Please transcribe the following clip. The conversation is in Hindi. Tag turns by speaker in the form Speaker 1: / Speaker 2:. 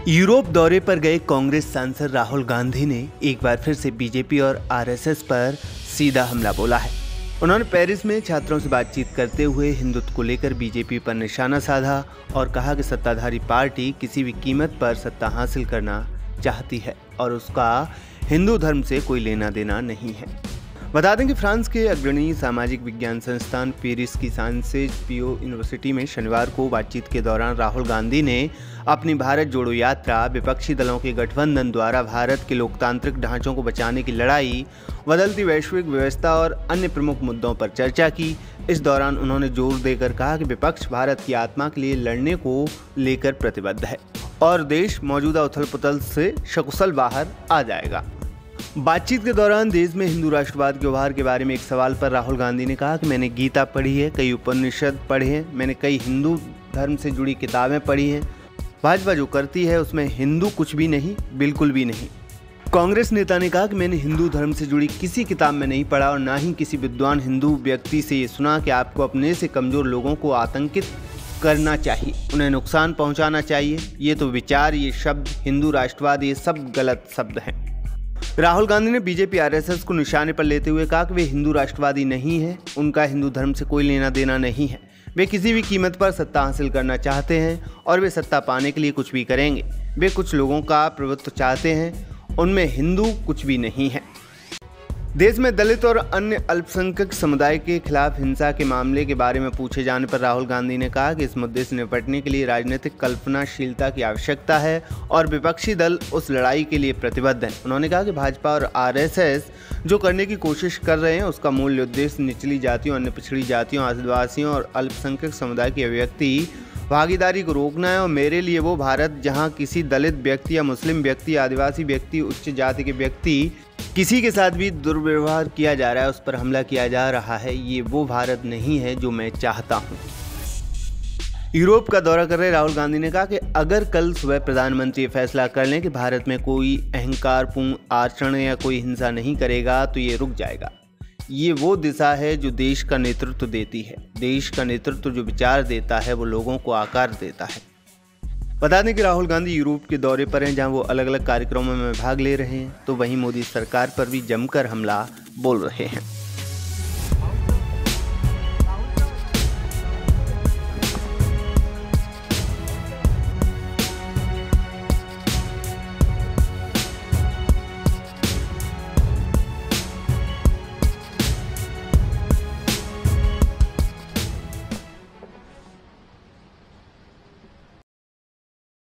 Speaker 1: यूरोप दौरे पर गए कांग्रेस सांसद राहुल गांधी ने एक बार फिर से बीजेपी और आरएसएस पर सीधा हमला बोला है। उन्होंने पेरिस में छात्रों से बातचीत करते हुए हिंदुत्व को लेकर बीजेपी पर निशाना साधा और कहा कि सत्ताधारी पार्टी किसी भी कीमत पर सत्ता हासिल करना चाहती है और उसका हिंदू धर्म से कोई लेना देना नहीं है। बता दें कि फ्रांस के अग्रणी सामाजिक विज्ञान संस्थान पेरिस की सांसेज पियो यूनिवर्सिटी में शनिवार को बातचीत के दौरान राहुल गांधी ने अपनी भारत जोड़ो यात्रा, विपक्षी दलों के गठबंधन द्वारा भारत के लोकतांत्रिक ढांचों को बचाने की लड़ाई, बदलती वैश्विक व्यवस्था और अन्य प्रमुख मुद्दों पर चर्चा की। इस दौरान उन्होंने जोर देकर कहा कि विपक्ष भारत की आत्मा के लिए लड़ने को लेकर प्रतिबद्ध है और देश मौजूदा उथल पुथल से सकुशल बाहर आ जाएगा। बातचीत के दौरान देश में हिंदू राष्ट्रवाद के उभार के बारे में एक सवाल पर राहुल गांधी ने कहा कि मैंने गीता पढ़ी है, कई उपनिषद पढ़े हैं, मैंने कई हिंदू धर्म से जुड़ी किताबें पढ़ी हैं। भाजपा जो करती है उसमें हिंदू कुछ भी नहीं, बिल्कुल भी नहीं। कांग्रेस नेता ने कहा कि मैंने हिंदू धर्म से जुड़ी किसी किताब में नहीं पढ़ा और ना ही किसी विद्वान हिंदू व्यक्ति से ये सुना कि आपको अपने से कमजोर लोगों को आतंकित करना चाहिए, उन्हें नुकसान पहुंचाना चाहिए। ये तो विचार, ये शब्द, हिंदू राष्ट्रवाद, ये सब गलत शब्द हैं। राहुल गांधी ने बीजेपी आरएसएस को निशाने पर लेते हुए कहा कि वे हिंदू राष्ट्रवादी नहीं हैं, उनका हिंदू धर्म से कोई लेना देना नहीं है। वे किसी भी कीमत पर सत्ता हासिल करना चाहते हैं और वे सत्ता पाने के लिए कुछ भी करेंगे। वे कुछ लोगों का प्रभुत्व चाहते हैं, उनमें हिंदू कुछ भी नहीं है। देश में दलित और अन्य अल्पसंख्यक समुदाय के खिलाफ हिंसा के मामले के बारे में पूछे जाने पर राहुल गांधी ने कहा कि इस मुद्दे से निपटने के लिए राजनीतिक कल्पनाशीलता की आवश्यकता है और विपक्षी दल उस लड़ाई के लिए प्रतिबद्ध हैं। उन्होंने कहा कि भाजपा और आरएसएस जो करने की कोशिश कर रहे हैं उसका मूल उद्देश्य निचली जातियों, अन्य पिछड़ी जातियों, आदिवासियों और अल्पसंख्यक समुदाय की अभिव्यक्ति भागीदारी को रोकना है। और मेरे लिए वो भारत जहाँ किसी दलित व्यक्ति या मुस्लिम व्यक्ति, आदिवासी व्यक्ति, उच्च जाति के व्यक्ति किसी के साथ भी दुर्व्यवहार किया जा रहा है, उस पर हमला किया जा रहा है, ये वो भारत नहीं है जो मैं चाहता हूँ। यूरोप का दौरा कर रहे राहुल गांधी ने कहा कि अगर कल सुबह प्रधानमंत्री ये फैसला कर लें कि भारत में कोई अहंकारपूर्ण आचरण या कोई हिंसा नहीं करेगा तो ये रुक जाएगा। ये वो दिशा है जो देश का नेतृत्व देती है। देश का नेतृत्व जो विचार देता है वो लोगों को आकार देता है। बता दें कि राहुल गांधी यूरोप के दौरे पर हैं, जहां वो अलग अलग कार्यक्रमों में भाग ले रहे हैं, तो वहीं मोदी सरकार पर भी जमकर हमला बोल रहे हैं।